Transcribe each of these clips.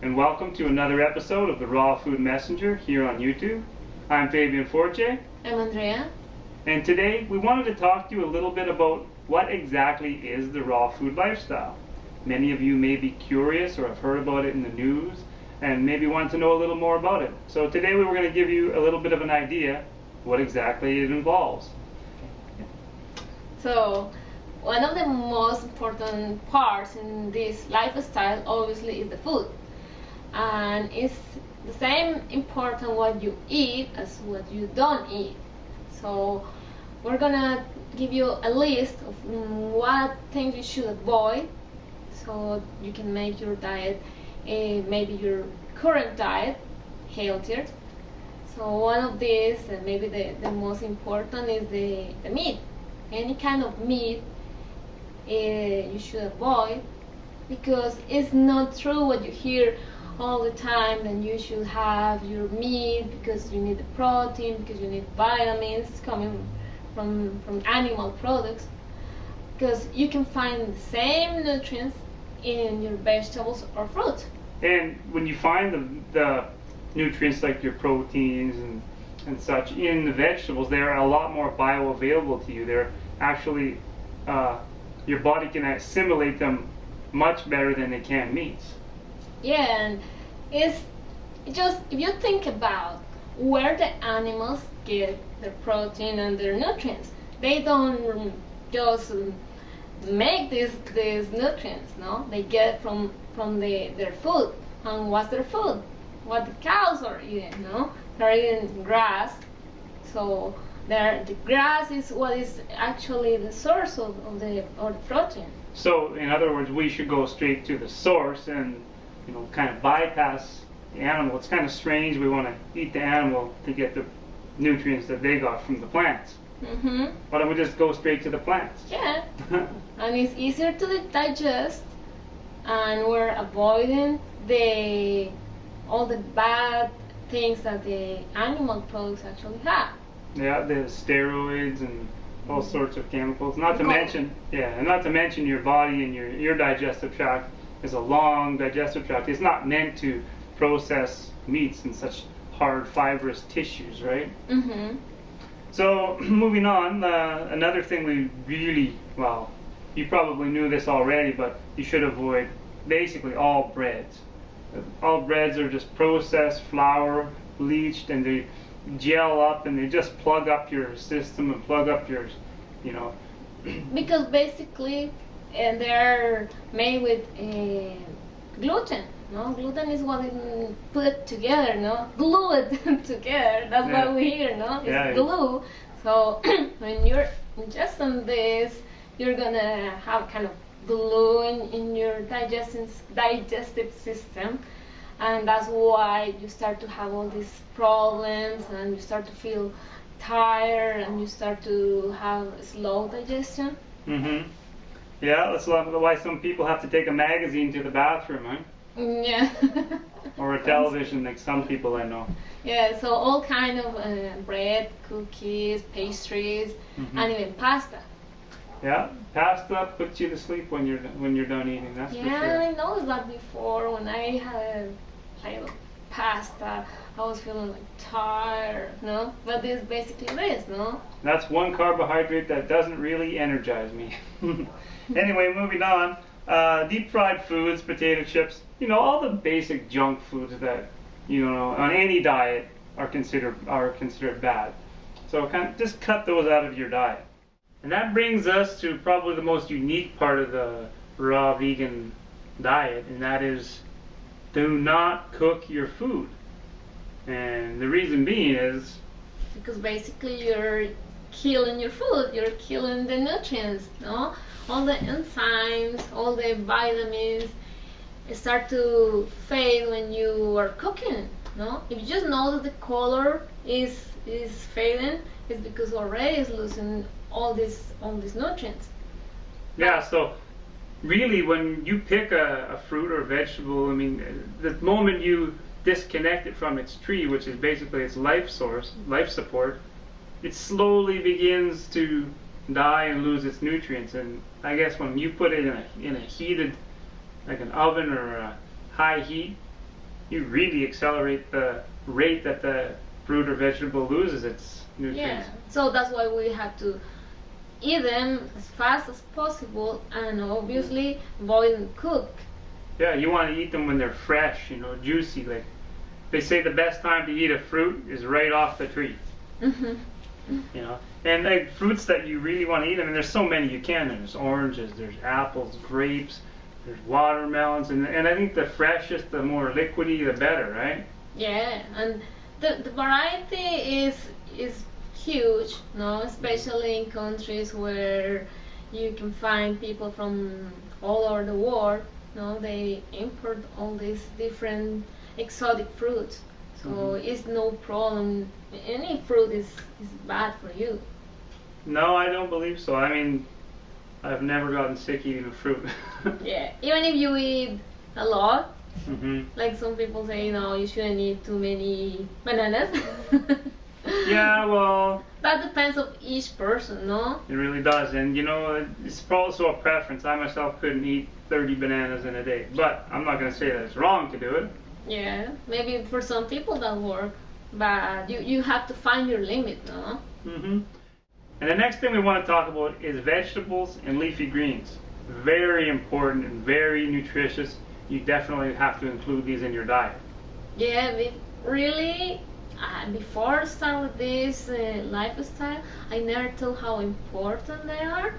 and welcome to another episode of the Raw Food Messenger here on YouTube. I'm Fabian Forte. I'm Andrea. And today we wanted to talk to you a little bit about what exactly is the raw food lifestyle. Many of you may be curious or have heard about it in the news and maybe want to know a little more about it. So today we were going to give you a little bit of an idea what exactly it involves. So, one of the most important parts in this lifestyle obviously is the food. And it's the same important what you eat as what you don't eat. So we're gonna give you a list of what things you should avoid so you can make your diet, maybe your current diet, healthier. So one of these, maybe the most important, is the meat. Any kind of meat you should avoid, because it's not true what you hear all the time that you should have your meat because you need the protein, because you need vitamins coming from animal products, because you can find the same nutrients in your vegetables or fruits. And when you find the nutrients like your proteins and such in the vegetables, they're a lot more bioavailable to you. They're actually, your body can assimilate them much better than they can meats. Yeah, and it's just, if you think about where the animals get their protein and their nutrients, they don't just make these nutrients, no? They get from their food. And what's their food? What the cows are eating, no? They're eating grass. So the grass is what is actually the source of the protein. So in other words, we should go straight to the source and kind of bypass the animal. It's kind of strange we want to eat the animal to get the nutrients that they got from the plants. Mm-hmm. Why don't we just go straight to the plants? Yeah, and it's easier to digest, and we're avoiding all the bad things that the animal products actually have. Yeah, the steroids and all sorts of chemicals. Not to mention your body and your digestive tract is a long digestive tract. It's not meant to process meats in such hard fibrous tissues, right? Mm-hmm. So moving on, another thing we really, well, you probably knew this already, but you should avoid basically all breads. All breads are just processed flour, bleached, and they gel up and they just plug up your system and plug up your, Because basically they're made with gluten. No, gluten is what is put together, no, glue it together. That's what we hear, no, it's glue. So when you're ingesting this, you're gonna have kind of glue in your digestive system, and that's why you start to have all these problems, and you start to feel tired, and you start to have slow digestion. Mm-hmm. Yeah, that's why some people have to take a magazine to the bathroom, huh? Yeah. Or a television, like some people I know. Yeah, so all kind of bread, cookies, pastries, and even pasta. Yeah, pasta puts you to sleep when you're done eating. That's for sure. Yeah, I noticed that before when I had a plate of pasta, I was feeling like tired, no? But it's basically this, no? That's one carbohydrate that doesn't really energize me. Anyway, moving on. Deep fried foods, potato chips, all the basic junk foods that, on any diet are considered bad. So just cut those out of your diet. And that brings us to probably the most unique part of the raw vegan diet, and that is do not cook your food. And the reason being is because basically you're killing your food, you're killing the nutrients, no? All the enzymes, all the vitamins start to fade when you are cooking, no? If you just notice the color is fading, it's because already it's losing all these nutrients. Yeah, so really when you pick a fruit or a vegetable, I mean, the moment you disconnect it from its tree, which is basically its life source, life support, it slowly begins to die and lose its nutrients. And I guess when you put it in a heated, like an oven or a high heat, you really accelerate the rate that the fruit or vegetable loses its Yeah, nutrients. so that's why we have to eat them as fast as possible and obviously boil and cook. Yeah, you want to eat them when they're fresh, juicy. Like they say, the best time to eat a fruit is right off the tree. Mm-hmm. And like fruits that you really want to eat. I mean, there's so many you can. There's oranges, there's apples, grapes, there's watermelons, and I think the freshest, the more liquidy, the better, right? Yeah, and the variety is huge, no? Especially in countries where you can find people from all over the world. No, they import all these different exotic fruits, so it's no problem. Any fruit is bad for you. No, I don't believe so. I mean, I've never gotten sick eating a fruit. Yeah, even if you eat a lot, hmm like some people say, no, you shouldn't eat too many bananas. Yeah, well, That depends of each person, no? it really does. And it's also a preference. I myself couldn't eat 30 bananas in a day. But I'm not going to say that it's wrong to do it. Yeah, maybe for some people that work, but you have to find your limit, no? hmm And the next thing we want to talk about is vegetables and leafy greens. Very important and very nutritious. You definitely have to include these in your diet. Yeah, really, before I start with this lifestyle, I never thought how important they are,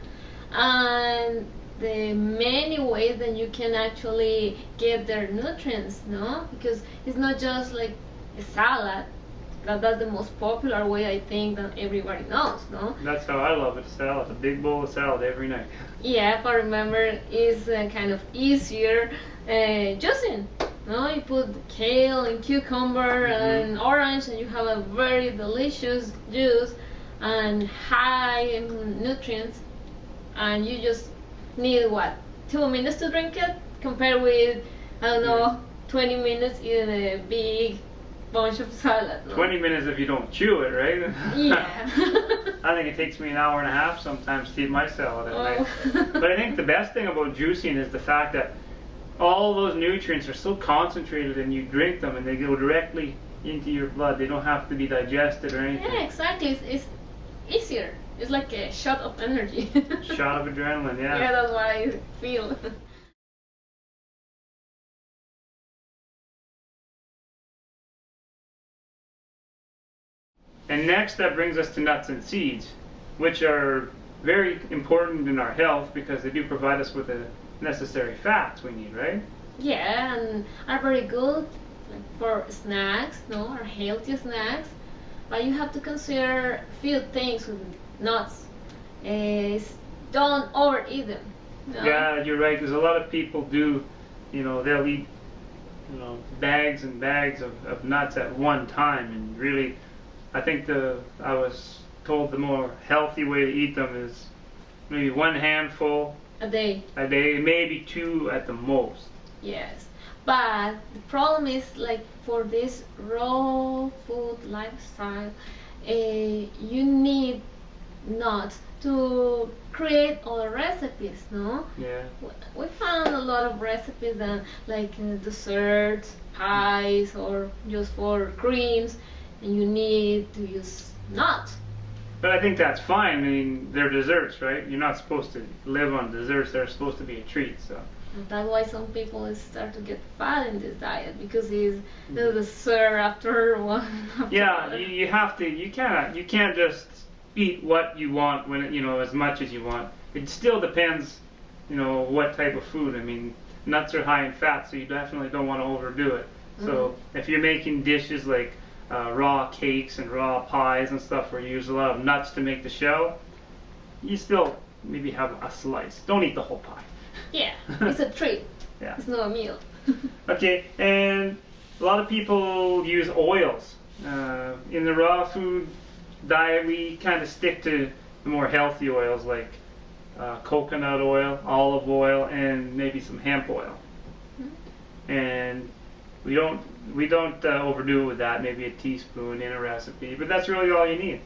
and the many ways that you can actually get their nutrients, no? Because it's not just like a salad. That's the most popular way, I think, that everybody knows, no? That's how I love it, salad. A big bowl of salad every night. Yeah, if I remember, it's kind of easier juicing. No, you put kale and cucumber and orange, and you have a very delicious juice and high in nutrients. And you just need what, 2 minutes to drink it, compared with I don't know, 20 minutes in a big bunch of salad. No? 20 minutes if you don't chew it, right? Yeah. I think it takes me an hour and a half sometimes to eat my salad at night. Oh. But I think the best thing about juicing is the fact that all those nutrients are so concentrated and you drink them and they go directly into your blood. They don't have to be digested or anything. Yeah, exactly. It's easier. It's like a shot of energy. Shot of adrenaline, yeah. Yeah, that's what I feel. And next, that brings us to nuts and seeds, which are very important in our health because they do provide us with the necessary fats we need, right? Yeah, and are very good like, for snacks, no, or healthy snacks. But you have to consider a few things with nuts. Is don't overeat them. No? Yeah, you're right. Because a lot of people do, they'll eat, bags and bags of nuts at one time, and really, I think I was told the more healthy way to eat them is maybe one handful A day. a day, maybe two at the most. Yes, but the problem is like for this raw food lifestyle, you need nuts to create other recipes, no? Yeah. We found a lot of recipes that like desserts, pies, or just for creams, and you need to use nuts. But I think that's fine. I mean, they're desserts, right? You're not supposed to live on desserts. They're supposed to be a treat, so. And that's why some people start to get fat in this diet because it's the dessert after one. After Yeah, another. you have to. You can't just eat what you want when as much as you want. It still depends, what type of food. I mean, nuts are high in fat, so you definitely don't want to overdo it. So if you're making dishes like raw cakes and raw pies and stuff where you use a lot of nuts to make the shell, you still maybe have a slice. Don't eat the whole pie. Yeah, it's a treat. Yeah. It's not a meal. Okay, and a lot of people use oils. In the raw food diet, we kind of stick to the more healthy oils like coconut oil, olive oil, and maybe some hemp oil. And we don't overdo it with that. Maybe a teaspoon in a recipe, but that's really all you need.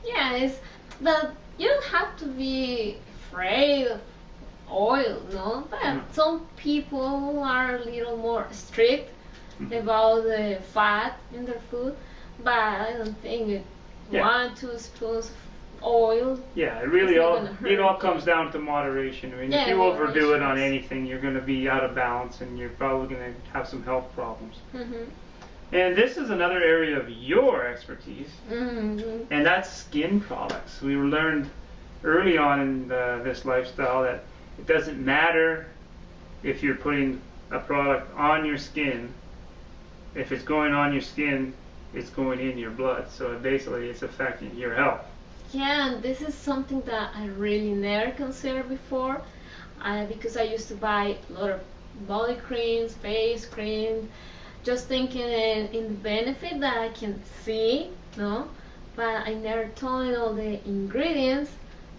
Yeah, it's that you don't have to be afraid of oil, no? But some people are a little more strict about the fat in their food, but I don't think it. Yeah. 1-2 spoons of oil. Yeah, it really It's not all gonna hurt. it all comes down to moderation. I mean, Yeah, if you overdo it on moderation. anything, you're going to be out of balance, and you're probably going to have some health problems. Mhm. And this is another area of your expertise, Mhm. and that's skin products. We learned early on in this lifestyle that it doesn't matter if you're putting a product on your skin. If it's going on your skin, it's going in your blood. So basically, it's affecting your health. Yeah, and this is something that I really never considered before, because I used to buy a lot of body creams, face cream, just thinking in the benefit that I can see, no? But I never thought in all the ingredients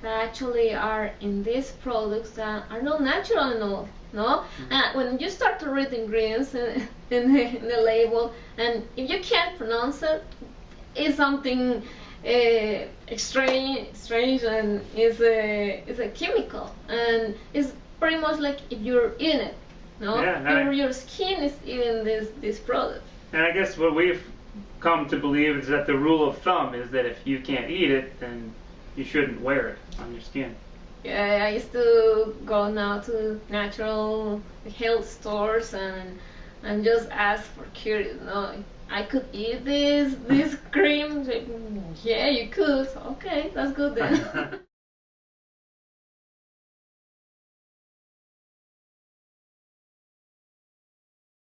that actually are in these products that are not natural enough, no? And when you start to read the ingredients in the label, and if you can't pronounce it, it's something strange, and it's a chemical, and it's pretty much like if you're in it, no? Yeah, Your skin is eating this product. And I guess what we've come to believe is that the rule of thumb is that if you can't eat it, then you shouldn't wear it on your skin. Yeah, I used to go now to natural health stores and just ask for curious. No, I could eat this cream. Yeah, you could. Okay, that's good then.